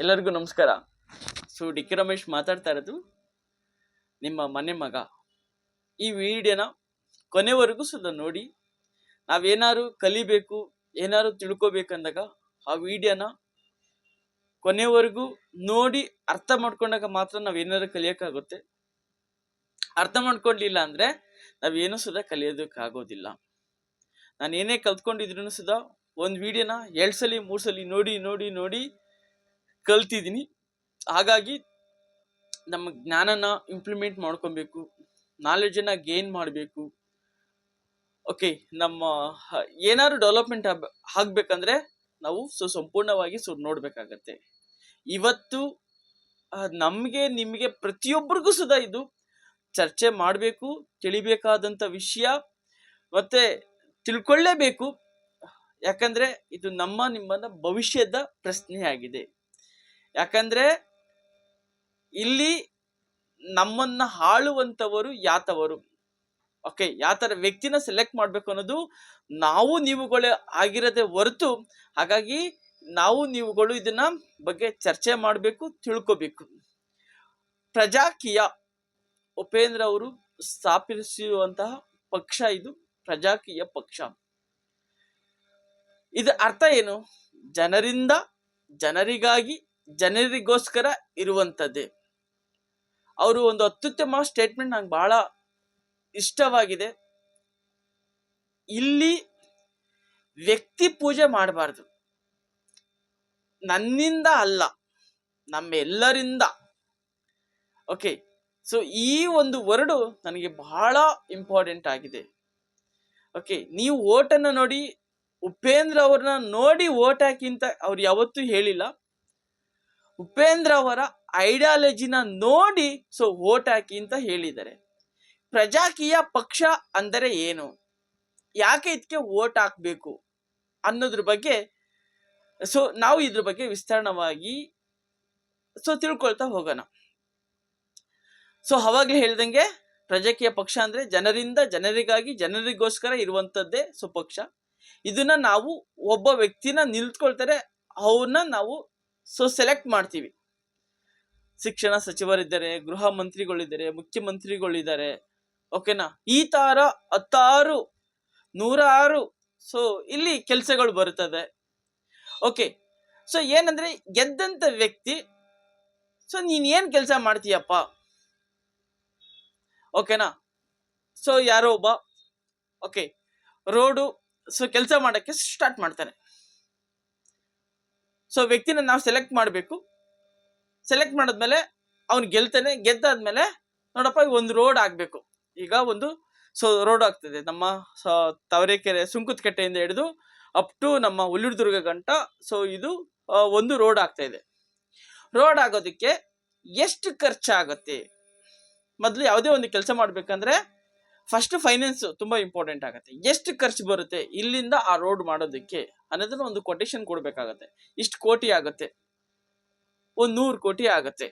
ಎಲ್ಲರಿಗೂ ನಮಸ್ಕಾರ. D K Ramesh ಮಾತಾಡ್ತಾ ಇರೋದು, ನಿಮ್ಮ ಮನೆ ಮಗ. ಈ ವಿಡಿಯೋನ ಕೊನೆವರೆಗೂ ನೋಡಿ. ನಾವೇನಾದ್ರು ಕಲಿಬೇಕು, ಏನಾದ್ರು ತಿಳ್ಕೊಬೇಕಂದಾಗ ಆ ವಿಡಿಯೋನ ಕೊನೆವರೆಗೂ ನೋಡಿ ಅರ್ಥ ಮಾಡ್ಕೊಂಡಾಗ ಮಾತ್ರ ನಾವೇನಾದ್ರು ಕಲಿಯೋಕ್ಕಾಗುತ್ತೆ. ಅರ್ಥ ಮಾಡ್ಕೊಳ್ಲಿಲ್ಲ ಅಂದ್ರೆ ನಾವೇನು ಕಲಿಯೋದಕ್ಕಾಗೋದಿಲ್ಲ. ನಾನು ಏನೇ ಕಲ್ತ್ಕೊಂಡಿದ್ರು ಒಂದು ವಿಡಿಯೋನ 2 ಸಲ 3 ಸಲ ನೋಡಿ ಕಲ್ತಿದ್ದೀನಿ. ಹಾಗಾಗಿ ನಮ್ಮ ಜ್ಞಾನನ ಇಂಪ್ಲಿಮೆಂಟ್ ಮಾಡ್ಕೊಬೇಕು, ನಾಲೆಡ್ಜನ್ನ ಗೇನ್ ಮಾಡಬೇಕು. ಓಕೆ, ನಮ್ಮ ಏನಾದ್ರು ಡೆವಲಪ್ಮೆಂಟ್ ಆಗ್ಬೇಕಂದ್ರೆ ನಾವು ಸಂಪೂರ್ಣವಾಗಿ ನೋಡ್ಬೇಕಾಗತ್ತೆ. ಇವತ್ತು ನಮಗೆ ನಿಮಗೆ ಪ್ರತಿಯೊಬ್ಬರಿಗೂ ಇದು ಚರ್ಚೆ ಮಾಡಬೇಕು, ತಿಳಿಬೇಕಾದಂಥ ವಿಷಯ, ಮತ್ತೆ ತಿಳ್ಕೊಳ್ಳೇಬೇಕು. ಯಾಕಂದ್ರೆ ಇದು ನಿಮ್ಮನ್ನ ಭವಿಷ್ಯದ ಪ್ರಶ್ನೆ ಆಗಿದೆ. ಯಾಕಂದ್ರೆ ಇಲ್ಲಿ ನಮ್ಮನ್ನ ಆಳುವಂತವರು ಯಾತವರು, ಓಕೆ, ಯಾತರ ವ್ಯಕ್ತಿನ ಸೆಲೆಕ್ಟ್ ಮಾಡ್ಬೇಕು ಅನ್ನೋದು ನಾವು ನೀವುಗಳೇ ಆಗಿರದೆ ಹೊರತು. ಹಾಗಾಗಿ ನಾವು ನೀವುಗಳು ಇದನ್ನ ಬಗ್ಗೆ ಚರ್ಚೆ ಮಾಡಬೇಕು, ತಿಳ್ಕೋಬೇಕು. ಪ್ರಜಾಕೀಯ ಉಪೇಂದ್ರ ಅವರು ಸ್ಥಾಪಿಸಿರುವಂತಹ ಪಕ್ಷ ಇದು ಪ್ರಜಾಕೀಯ ಪಕ್ಷ. ಇದು ಅರ್ಥ ಏನು? ಜನರಿಂದ, ಜನರಿಗಾಗಿ, ಜನರಿಗೋಸ್ಕರ ಇರುವಂಥದ್ದೇ. ಅವರು ಒಂದು ಅತ್ಯುತ್ತಮ ಸ್ಟೇಟ್ಮೆಂಟ್ ನಂಗೆ ಬಹಳ ಇಷ್ಟವಾಗಿದೆ. ಇಲ್ಲಿ ವ್ಯಕ್ತಿ ಪೂಜೆ ಮಾಡಬಾರ್ದು, ನನ್ನಿಂದ ಅಲ್ಲ, ನಮ್ಮೆಲ್ಲರಿಂದ. ಓಕೆ, ಈ ಒಂದು ವರ್ಡು ನನಗೆ ಬಹಳ ಇಂಪಾರ್ಟೆಂಟ್ ಆಗಿದೆ. ಓಕೆ, ನೀವು ಓಟನ್ನು ನೋಡಿ, ಉಪೇಂದ್ರ ಅವ್ರನ್ನ ನೋಡಿ ಓಟ್ ಹಾಕಿ ಅಂತ ಅವ್ರು ಯಾವತ್ತೂ ಹೇಳಿಲ್ಲ. ಉಪೇಂದ್ರ ಅವರ ಐಡಿಯಾಲಜಿನ ನೋಡಿ ಓಟ್ ಹಾಕಿ ಅಂತ ಹೇಳಿದ್ದಾರೆ. ಪ್ರಜಾಕೀಯ ಪಕ್ಷ ಅಂದರೆ ಏನು, ಯಾಕೆ ಇದಕ್ಕೆ ಓಟ್ ಹಾಕಬೇಕು ಅನ್ನೋದ್ರ ಬಗ್ಗೆ ನಾವು ಇದ್ರ ಬಗ್ಗೆ ವಿಸ್ತರಣವಾಗಿ ತಿಳ್ಕೊಳ್ತಾ ಹೋಗೋಣ. ಅವಾಗಲೇ ಹೇಳ್ದಂಗೆ ಪ್ರಜಾಕೀಯ ಪಕ್ಷ ಅಂದ್ರೆ ಜನರಿಂದ, ಜನರಿಗಾಗಿ, ಜನರಿಗೋಸ್ಕರ ಇರುವಂತದ್ದೇ ಪಕ್ಷ. ಇದನ್ನ ನಾವು ಒಬ್ಬ ವ್ಯಕ್ತಿನ ನಿಲ್ತ್ಕೊಳ್ತಾರೆ, ಅವ್ರನ್ನ ನಾವು ಸೆಲೆಕ್ಟ್ ಮಾಡ್ತೀವಿ. ಶಿಕ್ಷಣ ಸಚಿವರಿದ್ದಾರೆ, ಗೃಹ ಮಂತ್ರಿಗಳಿದ್ದಾರೆ, ಮುಖ್ಯಮಂತ್ರಿಗಳಿದ್ದಾರೆ, ಓಕೆನಾ. ಈ ತರ 10 100 ಇಲ್ಲಿ ಕೆಲಸಗಳು ಬರುತ್ತದೆ. ಓಕೆ, ಏನಂದ್ರೆ ಗೆದ್ದಂತ ವ್ಯಕ್ತಿ ನೀನ್ ಏನ್ ಕೆಲಸ ಮಾಡ್ತೀಯಪ್ಪ, ಓಕೆನಾ. ಯಾರೋ ಒಬ್ಬ ಓಕೆ ರೋಡು ಕೆಲಸ ಮಾಡಕ್ಕೆ ಸ್ಟಾರ್ಟ್ ಮಾಡ್ತಾನೆ. ವ್ಯಕ್ತಿನ ನಾವು ಸೆಲೆಕ್ಟ್ ಮಾಡಬೇಕು. ಸೆಲೆಕ್ಟ್ ಮಾಡಿದ್ಮೇಲೆ ಅವ್ನು ಗೆಲ್ತಾನೆ. ಗೆದ್ದಾದ್ಮೇಲೆ ನೋಡಪ್ಪ, ಒಂದು ರೋಡ್ ಆಗ್ಬೇಕು. ಈಗ ಒಂದು ರೋಡ್ ಆಗ್ತದೆ ನಮ್ಮ ತಾವರೆಕೆರೆ ಸುಂಕದಕಟ್ಟೆಯಿಂದ ಹಿಡಿದು ಅಪ್ ಟು ನಮ್ಮ ಹುಲ್ಲಿದುರ್ಗ ಗಂಟ. ಇದು ಒಂದು ರೋಡ್ ಆಗ್ತಾ ಇದೆ. ರೋಡ್ ಆಗೋದಕ್ಕೆ ಎಷ್ಟು ಖರ್ಚಾಗತ್ತೆ? ಮೊದಲು ಯಾವುದೇ ಒಂದು ಕೆಲಸ ಮಾಡ್ಬೇಕಂದ್ರೆ ಫಸ್ಟ್ ಫೈನಾನ್ಸ್ ತುಂಬಾ ಇಂಪಾರ್ಟೆಂಟ್ ಆಗುತ್ತೆ. ಎಷ್ಟು ಖರ್ಚು ಬರುತ್ತೆ ಇಲ್ಲಿಂದ ಆ ರೋಡ್ ಮಾಡೋದಕ್ಕೆ ಅನ್ನೋದನ್ನ ಒಂದು ಕೊಟೇಶನ್ ಕೊಡ್ಬೇಕಾಗತ್ತೆ. ಇಷ್ಟು ಕೋಟಿ ಆಗುತ್ತೆ, ಒಂದು 100 ಕೋಟಿ ಆಗುತ್ತೆ.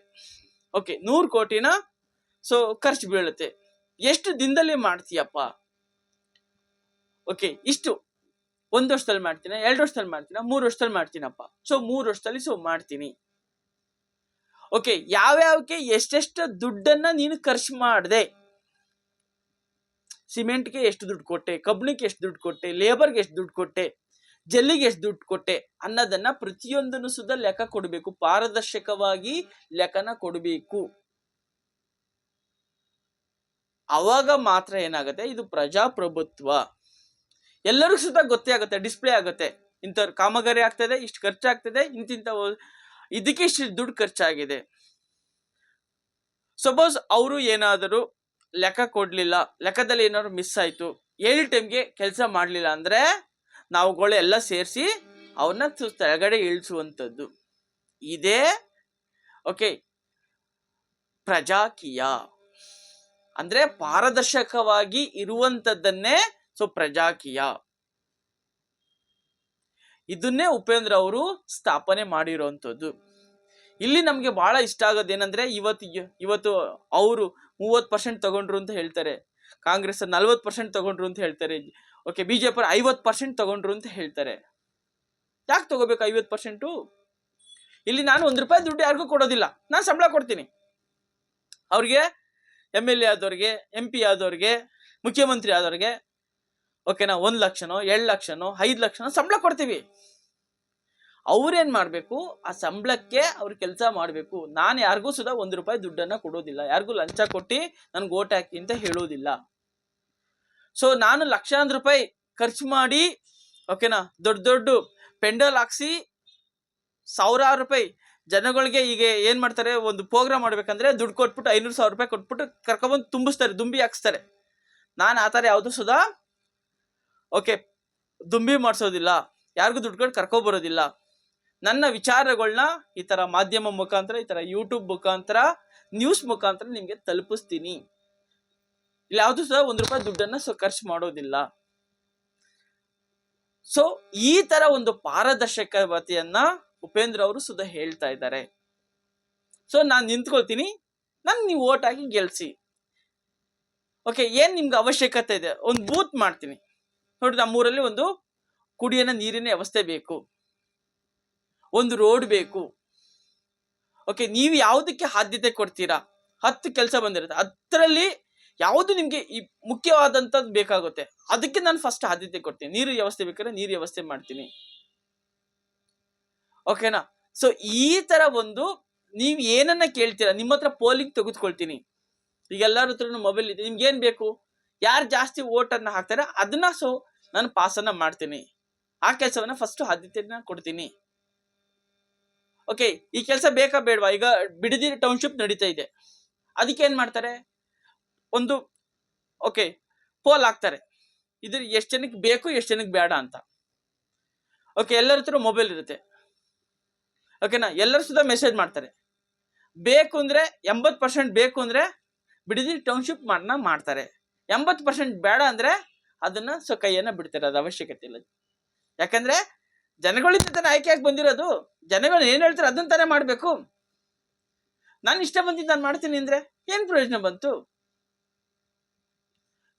ಓಕೆ, 100 ಕೋಟಿನ ಖರ್ಚು ಬೀಳುತ್ತೆ. ಎಷ್ಟು ದಿನದಲ್ಲಿ ಮಾಡ್ತೀಯಪ್ಪ? ಓಕೆ, ಇಷ್ಟು 1 ವರ್ಷದಲ್ಲಿ ಮಾಡ್ತೀನಿ, 2 ವರ್ಷದಲ್ಲಿ ಮಾಡ್ತೀನಿ, 3 ವರ್ಷದಲ್ಲಿ ಮಾಡ್ತೀನಪ್ಪ. 3 ವರ್ಷದಲ್ಲಿ ಮಾಡ್ತೀನಿ. ಓಕೆ, ಯಾವ್ಯಾವಕ್ಕೆ ಎಷ್ಟೆಷ್ಟು ದುಡ್ಡನ್ನ ನೀನು ಖರ್ಚು ಮಾಡಿದೆ? ಸಿಮೆಂಟ್ಗೆ ಎಷ್ಟು ದುಡ್ಡು ಕೊಟ್ಟೆ, ಕಬ್ಬಿಣಕ್ಕೆ ಎಷ್ಟು ದುಡ್ಡು ಕೊಟ್ಟೆ, ಲೇಬರ್ಗೆ ಎಷ್ಟು ದುಡ್ಡು ಕೊಟ್ಟೆ, ಜಲ್ಲಿಗೆ ಎಷ್ಟು ದುಡ್ಡು ಕೊಟ್ಟೆ ಅನ್ನೋದನ್ನ ಪ್ರತಿಯೊಂದನ್ನು ಲೆಕ್ಕ ಕೊಡಬೇಕು. ಪಾರದರ್ಶಕವಾಗಿ ಲೆಕ್ಕನ ಕೊಡಬೇಕು. ಅವಾಗ ಮಾತ್ರ ಏನಾಗುತ್ತೆ, ಇದು ಪ್ರಜಾಪ್ರಭುತ್ವ. ಎಲ್ಲರಿಗೂ ಗೊತ್ತೇ ಆಗುತ್ತೆ, ಡಿಸ್ಪ್ಲೇ ಆಗುತ್ತೆ. ಇಂಥ ಕಾಮಗಾರಿ ಆಗ್ತದೆ, ಇಷ್ಟು ಖರ್ಚಾಗ್ತದೆ, ಇಂತಿಂತ ಇದಕ್ಕೆ ಇಷ್ಟು ದುಡ್ಡು ಖರ್ಚಾಗಿದೆ. ಸಪೋಸ್ ಅವರು ಏನಾದರೂ ಲೆಕ್ಕ ಕೊಡ್ಲಿಲ್ಲ, ಲೆಕ್ಕದಲ್ಲಿ ಏನಾದ್ರು ಮಿಸ್ ಆಯ್ತು, ಹೇಳಿ ಟೈಮ್ಗೆ ಕೆಲಸ ಮಾಡ್ಲಿಲ್ಲ ಅಂದ್ರೆ ನಾವುಗಳು ಎಲ್ಲ ಸೇರಿಸಿ ಅವ್ರನ್ನ ಕೆಳಗಡೆ ಇಳಿಸುವಂಥದ್ದು. ಇದೇ ಓಕೆ ಪ್ರಜಾಕೀಯ ಅಂದ್ರೆ ಪಾರದರ್ಶಕವಾಗಿ ಇರುವಂತದ್ದನ್ನೇ ಪ್ರಜಾಕೀಯ. ಇದನ್ನೇ ಉಪೇಂದ್ರ ಅವರು ಸ್ಥಾಪನೆ ಮಾಡಿರುವಂಥದ್ದು. ಇಲ್ಲಿ ನಮ್ಗೆ ಬಹಳ ಇಷ್ಟ ಆಗೋದೇನಂದ್ರೆ, ಇವತ್ತು ಅವರು 30% ತಗೊಂಡ್ರು ಅಂತ ಹೇಳ್ತಾರೆ, ಕಾಂಗ್ರೆಸ್ 40% ತಗೊಂಡ್ರು ಅಂತ ಹೇಳ್ತಾರೆ, ಓಕೆ ಬಿಜೆಪಿ 50% ತಗೊಂಡ್ರು ಅಂತ ಹೇಳ್ತಾರೆ. ಯಾಕೆ ತಗೋಬೇಕು 50%? ಇಲ್ಲಿ ನಾನು 1 ರೂಪಾಯಿ ದುಡ್ಡು ಯಾರಿಗೂ ಕೊಡೋದಿಲ್ಲ, ನಾನು ಸಂಬಳ ಕೊಡ್ತೀನಿ. ಅವ್ರಿಗೆ MLA ಆದವ್ರಿಗೆ, MP ಆದವ್ರಿಗೆ, ಮುಖ್ಯಮಂತ್ರಿ ಆದವ್ರಿಗೆ, ಓಕೆನಾ, 1 ಲಕ್ಷನೋ 2 ಲಕ್ಷನೋ 5 ಲಕ್ಷನೋ ಸಂಬಳ ಕೊಡ್ತೀವಿ. ಅವ್ರೇನ್ ಮಾಡ್ಬೇಕು, ಆ ಸಂಬಳಕ್ಕೆ ಅವ್ರು ಕೆಲಸ ಮಾಡ್ಬೇಕು. ನಾನು ಯಾರಿಗೂ ಸುಧಾ 1 ರೂಪಾಯಿ ದುಡ್ಡನ್ನ ಕೊಡೋದಿಲ್ಲ, ಯಾರಿಗೂ ಲಂಚ ಕೊಟ್ಟು ನನ್ಗೆ ಓಟ್ ಹಾಕಿ ಅಂತ ಹೇಳೋದಿಲ್ಲ. ಸೊ ನಾನು ಲಕ್ಷಾಂತರ ರೂಪಾಯಿ ಖರ್ಚು ಮಾಡಿ, ಓಕೆನಾ, ದೊಡ್ಡ ಪೆಂಡಲ್ ಹಾಕ್ಸಿ ಸಾವಿರಾರು ರೂಪಾಯಿ ಜನಗಳಿಗೆ ಈಗ ಏನ್ ಮಾಡ್ತಾರೆ, ಒಂದು ಪ್ರೋಗ್ರಾಮ್ ಮಾಡ್ಬೇಕಂದ್ರೆ ದುಡ್ಡು ಕೊಟ್ಬಿಟ್ಟು 500,000 ರೂಪಾಯಿ ಕೊಟ್ಬಿಟ್ಟು ಕರ್ಕೊಂಡ್ಬಂದು ತುಂಬಿಸ್ತಾರೆ, ದುಂಬಿ ಹಾಕ್ಸ್ತಾರೆ. ನಾನು ಆ ಥರ ಯಾವುದು ಸುಧಾ ದುಂಬಿ ಮಾಡಿಸೋದಿಲ್ಲ, ಯಾರಿಗೂ ದುಡ್ಡು ಕೊಟ್ಟು ಕರ್ಕೊಬರೋದಿಲ್ಲ. ನನ್ನ ವಿಚಾರಗಳನ್ನ ಈ ತರ ಮಾಧ್ಯಮ ಮುಖಾಂತರ, ಈ ತರ ಯೂಟ್ಯೂಬ್ ಮುಖಾಂತರ, ನ್ಯೂಸ್ ಮುಖಾಂತರ ನಿಮ್ಗೆ ತಲುಪಿಸ್ತೀನಿ. ಇಲ್ಲಿ ಯಾವುದು ಸಹ 1 ರೂಪಾಯಿ ದುಡ್ಡನ್ನ ಖರ್ಚು ಮಾಡೋದಿಲ್ಲ. ಸೊ ಈ ತರ ಒಂದು ಪಾರದರ್ಶಕತೆಯನ್ನ ಉಪೇಂದ್ರ ಅವರು ಸುಧಾ ಹೇಳ್ತಾ ಇದ್ದಾರೆ. ಸೊ ನಾನು ನಿಂತ್ಕೊಳ್ತೀನಿ, ನೀವು ಓಟ್ ಹಾಕಿ ಗೆಲ್ಸಿ. ಓಕೆ, ಏನ್ ನಿಮ್ಗೆ ಅವಶ್ಯಕತೆ ಇದೆ, ಒಂದು ಬೂತ್ ಮಾಡ್ತೀನಿ ನೋಡಿ. ನಮ್ಮೂರಲ್ಲಿ ಒಂದು ಕುಡಿಯೋ ನೀರಿನ ವ್ಯವಸ್ಥೆ ಬೇಕು, ಒಂದು ರೋಡ್ ಬೇಕು. ಓಕೆ, ನೀವು ಯಾವುದಕ್ಕೆ ಆದ್ಯತೆ ಕೊಡ್ತೀರಾ? 10 ಕೆಲಸ ಬಂದಿರುತ್ತೆ, 10ರಲ್ಲಿ ಯಾವುದು ನಿಮ್ಗೆ ಮುಖ್ಯವಾದಂಥದ್ದು ಬೇಕಾಗುತ್ತೆ, ಅದಕ್ಕೆ ನಾನು ಫಸ್ಟ್ ಆದ್ಯತೆ ಕೊಡ್ತೀನಿ. ನೀರು ವ್ಯವಸ್ಥೆ ಬೇಕಾದ್ರೆ ನೀರು ವ್ಯವಸ್ಥೆ ಮಾಡ್ತೀನಿ, ಓಕೆನಾ. ಸೊ ಈ ತರ ಒಂದು ನೀವ್ ಏನನ್ನ ಕೇಳ್ತೀರಾ, ನಿಮ್ಮ ಹತ್ರ ಪೋಲಿಂಗ್ ತೆಗೆದುಕೊಳ್ತೀನಿ. ಈಗ ಎಲ್ಲರ ಹತ್ರ ಮೊಬೈಲ್ ಇದೆ, ನಿಮ್ಗೆ ಏನ್ ಬೇಕು, ಯಾರು ಜಾಸ್ತಿ ಓಟ್ ಅನ್ನ ಹಾಕ್ತಾರೆ ಅದನ್ನ ನಾನು ಪಾಸನ್ನ ಮಾಡ್ತೀನಿ. ಆ ಕೆಲಸವನ್ನ ಫಸ್ಟ್ ಆದ್ಯತೆಯನ್ನ ಕೊಡ್ತೀನಿ. ಓಕೆ, ಈ ಕೆಲಸ ಬೇಕಾ ಬೇಡವಾ? ಈಗ ಬಿಡದಿ ಟೌನ್ಶಿಪ್ ನಡೀತಾ ಇದೆ, ಅದಕ್ಕೆ ಏನ್ ಮಾಡ್ತಾರೆ, ಒಂದು ಪೋಲ್ ಹಾಕ್ತಾರೆ, ಇದ್ರ ಎಷ್ಟು ಜನಕ್ಕೆ ಬೇಕು ಎಷ್ಟು ಜನಕ್ಕೆ ಬೇಡ ಅಂತ. ಓಕೆ, ಎಲ್ಲರ ಹತ್ರ ಮೊಬೈಲ್ ಇರುತ್ತೆ, ಓಕೆನಾ, ಎಲ್ಲರೂ ಸುಧಾ ಮೆಸೇಜ್ ಮಾಡ್ತಾರೆ. ಬೇಕು ಅಂದ್ರೆ 80% ಬೇಕು ಅಂದ್ರೆ ಬಿಡದಿ ಟೌನ್ಶಿಪ್ ಮಾಡ್ತಾರೆ, 80% ಬೇಡ ಅಂದ್ರೆ ಅದನ್ನ ಕೈಯನ್ನ ಬಿಡ್ತಾರೆ, ಅದು ಅವಶ್ಯಕತೆ ಇಲ್ಲ. ಯಾಕಂದ್ರೆ ಜನಗಳಿಂದ ತಾನೇ ಆಯ್ಕೆಯಾಗಿ ಬಂದಿರೋದು, ಜನಗಳು ಏನ್ ಹೇಳ್ತಾರೆ ಅದನ್ನ ತಾನೇ ಮಾಡ್ಬೇಕು. ನಾನು ಇಷ್ಟ ಬಂದಿದ್ದು ನಾನು ಮಾಡ್ತೀನಿ ಅಂದ್ರೆ ಏನ್ ಪ್ರಯೋಜನ ಬಂತು?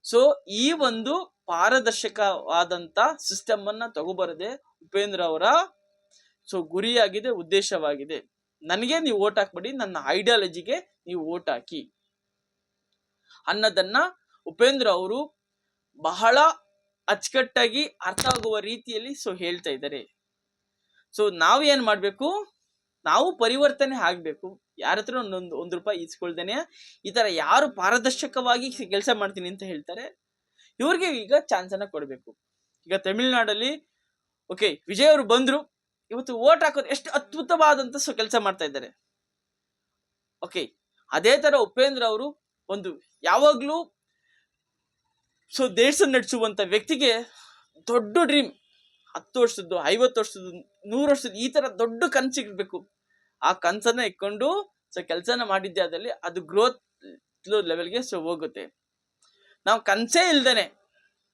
ಸೊ ಈ ಒಂದು ಪಾರದರ್ಶಕವಾದಂತ ಸಿಸ್ಟಮ್ ಅನ್ನ ತಗೋಬರದೆ ಉಪೇಂದ್ರ ಅವರ ಗುರಿಯಾಗಿದೆ, ಉದ್ದೇಶವಾಗಿದೆ. ನನಗೆ ನೀವು ಓಟ್ ಹಾಕ್ಬೇಡಿ, ನನ್ನ ಐಡಿಯಾಲಜಿಗೆ ನೀವು ಓಟ್ ಹಾಕಿ ಅನ್ನೋದನ್ನ ಉಪೇಂದ್ರ ಅವರು ಬಹಳ ಅಚ್ಚುಕಟ್ಟಾಗಿ ಅರ್ಥ ಆಗುವ ರೀತಿಯಲ್ಲಿ ಹೇಳ್ತಾ ಇದ್ದಾರೆ. ಸೊ ನಾವು ಏನ್ ಮಾಡ್ಬೇಕು, ನಾವು ಪರಿವರ್ತನೆ ಆಗ್ಬೇಕು. ಯಾರ ಹತ್ರ 1 ರೂಪಾಯಿ ಈಸ್ಕೊಳ್ದೇನೆ ಈ ತರ ಯಾರು ಪಾರದರ್ಶಕವಾಗಿ ಕೆಲಸ ಮಾಡ್ತೀನಿ ಅಂತ ಹೇಳ್ತಾರೆ, ಇವ್ರಿಗೆ ಈಗ ಚಾನ್ಸ್ ಅನ್ನ ಕೊಡ್ಬೇಕು. ಈಗ ತಮಿಳ್ನಾಡಲ್ಲಿ ವಿಜಯ್ ಅವರು ಬಂದ್ರು, ಇವತ್ತು ಓಟ್ ಹಾಕೋದು ಎಷ್ಟು ಅದ್ಭುತವಾದಂತ ಕೆಲಸ ಮಾಡ್ತಾ ಇದ್ದಾರೆ. ಅದೇ ತರ ಉಪೇಂದ್ರ ಅವರು ಒಂದು ಯಾವಾಗ್ಲೂ ದೇಶ ನಡೆಸುವಂತ ವ್ಯಕ್ತಿಗೆ ದೊಡ್ಡ ಡ್ರೀಮ್, 10 ವರ್ಷದ್ದು 50 ವರ್ಷದ್ದು 100 ವರ್ಷದ್ದು ಈ ತರ ದೊಡ್ಡ ಕನಸಿರ್ಬೇಕು. ಆ ಕನಸನ್ನ ಇಟ್ಕೊಂಡು ಕೆಲಸನ ಮಾಡಿದ್ದೆ ಆದಲ್ಲಿ ಅದು ಗ್ರೋತ್ ಲೆವೆಲ್ಗೆ ಹೋಗುತ್ತೆ. ನಾವು ಕನಸೇ ಇಲ್ದೇನೆ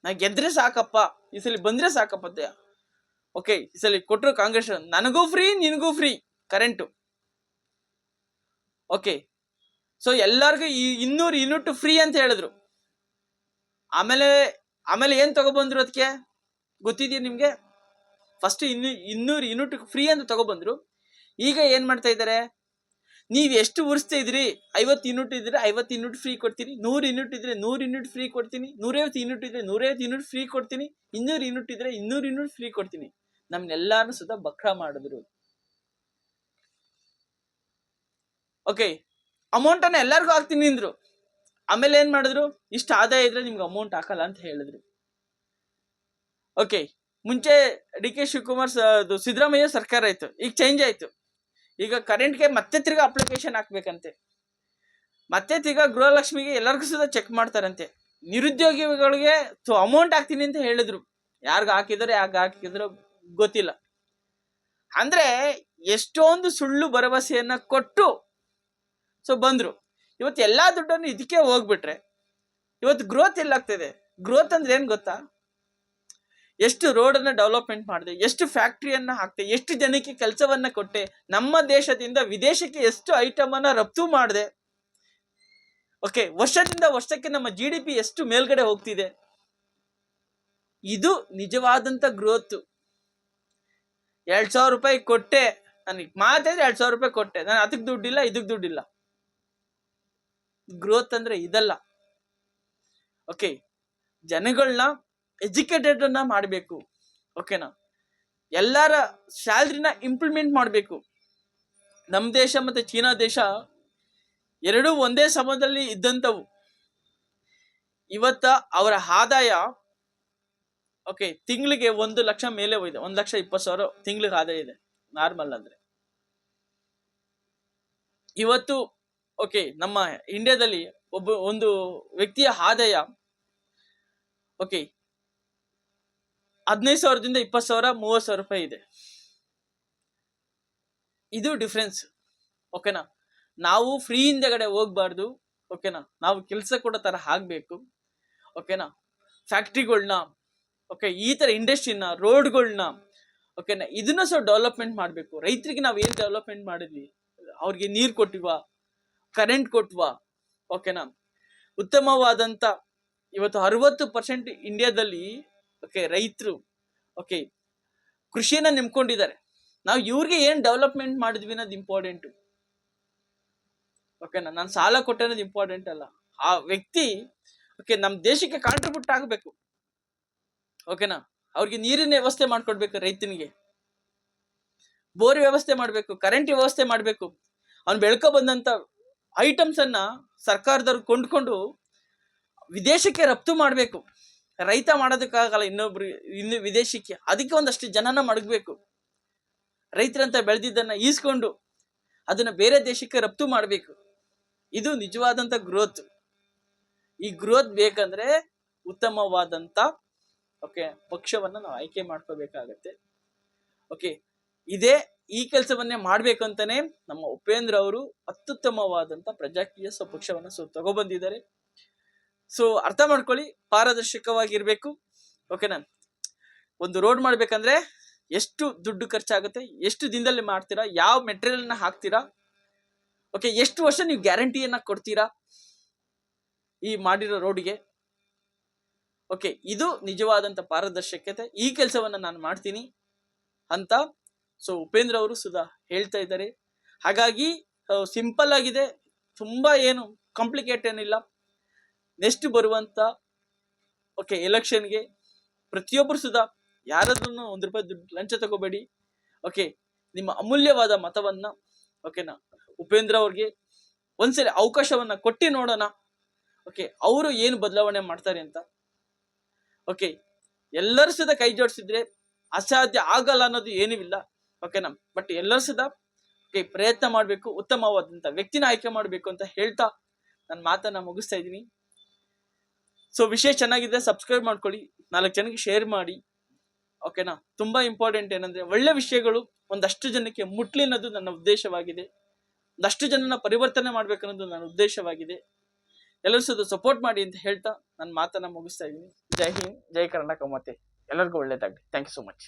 ನಾ ಗೆದ್ರೆ ಸಾಕಪ್ಪ, ಈ ಸಲ ಬಂದ್ರೆ ಸಾಕಪ್ಪ, ಈ ಸಲ ಕೊಟ್ಟರು ಕಾಂಗ್ರೆಸ್, ನನಗೂ ಫ್ರೀ ನಿನಗೂ ಫ್ರೀ ಕರೆಂಟು, ಎಲ್ಲರಿಗೂ 200 ಯೂನಿಟ್ ಫ್ರೀ ಅಂತ ಹೇಳಿದ್ರು. ಆಮೇಲೆ ಏನ್ ತಗೊಬಂದ್ರು ಅದಕ್ಕೆ ಗೊತ್ತಿದೆಯಾ ನಿಮ್ಗೆ? ಫಸ್ಟ್ 200 ಯೂನಿಟ್ ಫ್ರೀ ಅಂತ ತಗೊಬಂದ್ರು. ಈಗ ಏನ್ ಮಾಡ್ತಾ ಇದ್ದಾರೆ, ನೀವ್ ಎಷ್ಟು ಉರಿಸ್ತಾ ಇದ್ರಿ, 50 ಯೂನಿಟ್ ಇದ್ರೆ 50 ಯೂನಿಟ್ ಫ್ರೀ ಕೊಡ್ತೀನಿ, 100 ಯೂನಿಟ್ ಇದ್ರೆ 100 ಯೂನಿಟ್ ಫ್ರೀ ಕೊಡ್ತೀನಿ, 150 ಯೂನಿಟ್ ಇದ್ರೆ 150 ಯೂನಿಟ್ ಫ್ರೀ ಕೊಡ್ತೀನಿ, 200 ಯೂನಿಟ್ ಇದ್ರೆ 200 ಯೂನಿಟ್ ಫ್ರೀ ಕೊಡ್ತೀನಿ. ನಮ್ನೆಲ್ಲಾರು ಸುಧಾ ಬಕ್ರಾ ಮಾಡಿದ್ರು. ಅಮೌಂಟ್ ಅನ್ನ ಎಲ್ಲರಿಗೂ ಹಾಕ್ತೀನಿ ಅಂದ್ರು. ಆಮೇಲೆ ಏನ್ ಮಾಡಿದ್ರು, ಇಷ್ಟ ಆದಾಯ ಇದ್ರೆ ನಿಮ್ಗೆ ಅಮೌಂಟ್ ಹಾಕಲ್ಲ ಅಂತ ಹೇಳಿದ್ರು. ಮುಂಚೆ DK ಶಿವಕುಮಾರ್ ಸಿದ್ದರಾಮಯ್ಯ ಸರ್ಕಾರ ಆಯ್ತು, ಈಗ ಚೇಂಜ್ ಆಯ್ತು. ಈಗ ಕರೆಂಟ್ಗೆ ಮತ್ತೆ ತಿರ್ಗಾ ಅಪ್ಲಿಕೇಶನ್ ಹಾಕ್ಬೇಕಂತೆ, ಮತ್ತೆ ತಿರ್ಗಾ ಗೃಹಲಕ್ಷ್ಮಿಗೆ ಎಲ್ಲರಿಗೂ ಸುಧಾ ಚೆಕ್ ಮಾಡ್ತಾರಂತೆ. ನಿರುದ್ಯೋಗಿಗಳಿಗೆ ಅಮೌಂಟ್ ಹಾಕ್ತೀನಿ ಅಂತ ಹೇಳಿದ್ರು, ಯಾರ್ಗ ಹಾಕಿದ್ರು ಗೊತ್ತಿಲ್ಲ. ಅಂದ್ರೆ ಎಷ್ಟೊಂದು ಸುಳ್ಳು ಭರವಸೆಯನ್ನ ಕೊಟ್ಟು ಬಂದ್ರು. ಇವತ್ತು ಎಲ್ಲಾ ದುಡ್ಡನ್ನು ಇದಕ್ಕೆ ಹೋಗ್ಬಿಟ್ರೆ ಇವತ್ತು ಗ್ರೋತ್ ಎಲ್ಲಾಗ್ತದೆ. ಗ್ರೋತ್ ಅಂದ್ರೆ ಏನ್ ಗೊತ್ತಾ, ಎಷ್ಟು ರೋಡ್ ಅನ್ನ ಡೆವಲಪ್ಮೆಂಟ್ ಮಾಡಿದೆ, ಎಷ್ಟು ಫ್ಯಾಕ್ಟ್ರಿಯನ್ನ ಹಾಕ್ತೆ, ಎಷ್ಟು ಜನಕ್ಕೆ ಕೆಲಸವನ್ನ ಕೊಟ್ಟೆ, ನಮ್ಮ ದೇಶದಿಂದ ವಿದೇಶಕ್ಕೆ ಎಷ್ಟು ಐಟಮ್ ಅನ್ನ ರಫ್ತು ಮಾಡಿದೆ. ವರ್ಷದಿಂದ ವರ್ಷಕ್ಕೆ ನಮ್ಮ GDP ಎಷ್ಟು ಮೇಲ್ಗಡೆ ಹೋಗ್ತಿದೆ. ಇದು ನಿಜವಾದಂತ ಗ್ರೋತ್. 2,000 ರೂಪಾಯಿ ಕೊಟ್ಟೆ ನನಗೆ ಮಾತಾಡಿ 2,000 ರೂಪಾಯಿ ಕೊಟ್ಟೆ, ನಾನು ಅದಕ್ಕೆ ದುಡ್ಡಿಲ್ಲ ಇದಕ್ಕೆ ದುಡ್ಡಿಲ್ಲ. ಗ್ರೋತ್ ಅಂದ್ರೆ ಇದಲ್ಲ. ಓಕೆ, ಜನಗಳನ್ನ ಎಜುಕೇಟೆಡ್ ಅನ್ನ ಮಾಡಬೇಕು. ಓಕೆನಾ, ಎಲ್ಲರ ಸ್ಯಾಲ್ರಿನ ಇಂಪ್ಲಿಮೆಂಟ್ ಮಾಡಬೇಕು. ನಮ್ಮ ದೇಶ ಮತ್ತೆ ಚೀನಾ ದೇಶ ಎರಡೂ ಒಂದೇ ಸಮಯದಲ್ಲಿ ಇದ್ದಂಥವು. ಇವತ್ತ ಅವರ ಆದಾಯ ಓಕೆ ತಿಂಗಳಿಗೆ 1 ಲಕ್ಷ ಮೇಲೆ ಹೋಗಿದೆ. 1,20,000 ತಿಂಗಳಿಗೆ ಆದಾಯ ಇದೆ ನಾರ್ಮಲ್ ಅಂದ್ರೆ. ಇವತ್ತು ಓಕೆ ನಮ್ಮ ಇಂಡಿಯಾದಲ್ಲಿ ಒಂದು ವ್ಯಕ್ತಿಯ ಆದಾಯ ಓಕೆ 15,000ದಿಂದ 20,000 30,000 ರೂಪಾಯಿ ಇದೆ. ಇದು ಡಿಫ್ರೆನ್ಸ್. ಓಕೆನಾ, ನಾವು ಫ್ರೀ ಹಿಂದೆಗಡೆ ಹೋಗ್ಬಾರ್ದು. ಓಕೆನಾ, ನಾವು ಕೆಲಸ ಕೊಡೋ ತರ ಆಗ್ಬೇಕು. ಓಕೆನಾ, ಫ್ಯಾಕ್ಟ್ರಿಗಳನ್ನ ಓಕೆ ಈ ತರ ಇಂಡಸ್ಟ್ರಿನ ರೋಡ್ಗಳನ್ನ ಓಕೆನಾ ಇದನ್ನ ಸಹ ಡೆವಲಪ್ಮೆಂಟ್ ಮಾಡಬೇಕು. ರೈತರಿಗೆ ನಾವು ಏನ್ ಡೆವಲಪ್ಮೆಂಟ್ ಮಾಡಿದ್ವಿ, ಅವ್ರಿಗೆ ನೀರು ಕೊಟ್ಟಿವಾ, ಕರೆಂಟ್ ಕೊಟ್ವಾ. ಓಕೆನಾ, ಉತ್ತಮವಾದಂತ ಇವತ್ತು 60% ಇಂಡಿಯಾದಲ್ಲಿ ಓಕೆ ರೈತರು ಓಕೆ ಕೃಷಿಯನ್ನ ನಂಬ್ಕೊಂಡಿದ್ದಾರೆ. ನಾವು ಇವ್ರಿಗೆ ಏನ್ ಡೆವಲಪ್ಮೆಂಟ್ ಮಾಡಿದ್ವಿ ಅನ್ನೋದು ಇಂಪಾರ್ಟೆಂಟು. ಓಕೆನಾ, ನಾನು ಸಾಲ ಕೊಟ್ಟೆ ಅನ್ನೋದು ಇಂಪಾರ್ಟೆಂಟ್ ಅಲ್ಲ. ಆ ವ್ಯಕ್ತಿ ಓಕೆ ನಮ್ಮ ದೇಶಕ್ಕೆ ಕಾಂಟ್ರಿಬ್ಯೂಟ್ ಆಗಬೇಕು. ಓಕೆನಾ, ಅವ್ರಿಗೆ ನೀರಿನ ವ್ಯವಸ್ಥೆ ಮಾಡ್ಕೊಡ್ಬೇಕು, ರೈತನಿಗೆ ಬೋರ್ ವ್ಯವಸ್ಥೆ ಮಾಡಬೇಕು, ಕರೆಂಟ್ ವ್ಯವಸ್ಥೆ ಮಾಡಬೇಕು. ಅವ್ನು ಬೆಳ್ಕೊ ಬಂದಂತ ಐಟಮ್ಸ್ ಅನ್ನ ಸರ್ಕಾರದವ್ರು ಕೊಂಡ್ಕೊಂಡು ವಿದೇಶಕ್ಕೆ ರಫ್ತು ಮಾಡಬೇಕು. ರೈತ ಮಾಡೋದಕ್ಕಾಗಲ್ಲ ಇನ್ನು ವಿದೇಶಕ್ಕೆ. ಅದಕ್ಕೆ ಒಂದಷ್ಟು ಜನನ ಮಡಗಬೇಕು. ರೈತರಂತ ಬೆಳೆದಿದ್ದನ್ನ ಈಸ್ಕೊಂಡು ಅದನ್ನ ಬೇರೆ ದೇಶಕ್ಕೆ ರಫ್ತು ಮಾಡಬೇಕು. ಇದು ನಿಜವಾದಂತ ಗ್ರೋತ್. ಈ ಗ್ರೋತ್ ಬೇಕಂದ್ರೆ ಉತ್ತಮವಾದಂತ ಓಕೆ ಪಕ್ಷವನ್ನ ನಾವು ಆಯ್ಕೆ ಮಾಡ್ಕೋಬೇಕಾಗತ್ತೆ. ಓಕೆ, ಈ ಕೆಲಸವನ್ನೇ ಮಾಡ್ಬೇಕು ಅಂತಾನೆ ನಮ್ಮ ಉಪೇಂದ್ರ ಅವರು ಅತ್ಯುತ್ತಮವಾದಂತ ಪ್ರಜಾಕೀಯ ಪಕ್ಷವನ್ನ ತಗೊಬಂದಿದ್ದಾರೆ. ಸೊ ಅರ್ಥ ಮಾಡ್ಕೊಳ್ಳಿ, ಪಾರದರ್ಶಕವಾಗಿರ್ಬೇಕು. ಓಕೆನಾ, ಒಂದು ರೋಡ್ ಮಾಡ್ಬೇಕಂದ್ರೆ ಎಷ್ಟು ದುಡ್ಡು ಖರ್ಚಾಗುತ್ತೆ, ಎಷ್ಟು ದಿನದಲ್ಲಿ ಮಾಡ್ತೀರಾ, ಯಾವ ಮೆಟೀರಿಯಲ್ನ ಹಾಕ್ತೀರಾ, ಓಕೆ ಎಷ್ಟು ವರ್ಷ ನೀವು ಗ್ಯಾರಂಟಿಯನ್ನ ಕೊಡ್ತೀರಾ ಈ ಮಾಡಿರೋ ರೋಡ್ಗೆ. ಓಕೆ, ಇದು ನಿಜವಾದಂತ ಪಾರದರ್ಶಕತೆ. ಈ ಕೆಲಸವನ್ನ ನಾನು ಮಾಡ್ತೀನಿ ಅಂತ ಸೊ ಉಪೇಂದ್ರ ಅವರು ಸುಧಾ ಹೇಳ್ತಾ ಇದ್ದಾರೆ. ಹಾಗಾಗಿ ಸಿಂಪಲ್ ಆಗಿದೆ, ತುಂಬಾ ಏನು ಕಾಂಪ್ಲಿಕೇಟ್ ಏನಿಲ್ಲ. ನೆಕ್ಸ್ಟ್ ಬರುವಂತ ಓಕೆ ಎಲೆಕ್ಷನ್ಗೆ ಪ್ರತಿಯೊಬ್ಬರು ಸುಧಾ ಯಾರಾದ್ರೂ 1 ರೂಪಾಯಿ ದುಡ್ಡು ಲಂಚ ತಗೋಬೇಡಿ. ಓಕೆ, ನಿಮ್ಮ ಅಮೂಲ್ಯವಾದ ಮತವನ್ನ ಓಕೆನಾ ಉಪೇಂದ್ರ ಅವ್ರಿಗೆ ಒಂದ್ಸಲ ಅವಕಾಶವನ್ನ ಕೊಟ್ಟು ನೋಡೋಣ. ಓಕೆ, ಅವರು ಏನು ಬದಲಾವಣೆ ಮಾಡ್ತಾರೆ ಅಂತ. ಓಕೆ, ಎಲ್ಲರೂ ಸುಧಾ ಕೈ ಜೋಡಿಸಿದ್ರೆ ಅಸಾಧ್ಯ ಆಗಲ್ಲ ಅನ್ನೋದು ಏನೂ ಇಲ್ಲ. ಓಕೆನಾ, ಬಟ್ ಎಲ್ಲರೂ ಸುಧಾ ಓಕೆ ಪ್ರಯತ್ನ ಮಾಡಬೇಕು, ಉತ್ತಮವಾದಂತ ವ್ಯಕ್ತಿನ ಆಯ್ಕೆ ಮಾಡಬೇಕು ಅಂತ ಹೇಳ್ತಾ ನನ್ನ ಮಾತನ್ನ ಮುಗಿಸ್ತಾ ಇದ್ದೀನಿ. ಸೊ ವಿಷಯ ಚೆನ್ನಾಗಿದೆ, ಸಬ್ಸ್ಕ್ರೈಬ್ ಮಾಡ್ಕೊಳ್ಳಿ, 4 ಜನಕ್ಕೆ ಶೇರ್ ಮಾಡಿ. ಓಕೆನಾ, ತುಂಬಾ ಇಂಪಾರ್ಟೆಂಟ್ ಏನಂದ್ರೆ ಒಳ್ಳೆ ವಿಷಯಗಳು ಒಂದಷ್ಟು ಜನಕ್ಕೆ ಮುಟ್ಲಿ ಅನ್ನೋದು ನನ್ನ ಉದ್ದೇಶವಾಗಿದೆ. ಒಂದಷ್ಟು ಜನನ ಪರಿವರ್ತನೆ ಮಾಡ್ಬೇಕನ್ನೋದು ನನ್ನ ಉದ್ದೇಶವಾಗಿದೆ. ಎಲ್ಲರೂ ಸಹ ಸಪೋರ್ಟ್ ಮಾಡಿ ಅಂತ ಹೇಳ್ತಾ ನನ್ನ ಮಾತನ್ನ ಮುಗಿಸ್ತಾ ಇದ್ದೀನಿ. ಜೈ ಹಿಂದ್, ಜೈ ಕರ್ನಾಟಕ. ಮತ್ತೆ ಎಲ್ಲರಿಗೂ ಒಳ್ಳೇದಾಗಲಿ. Thank you so much.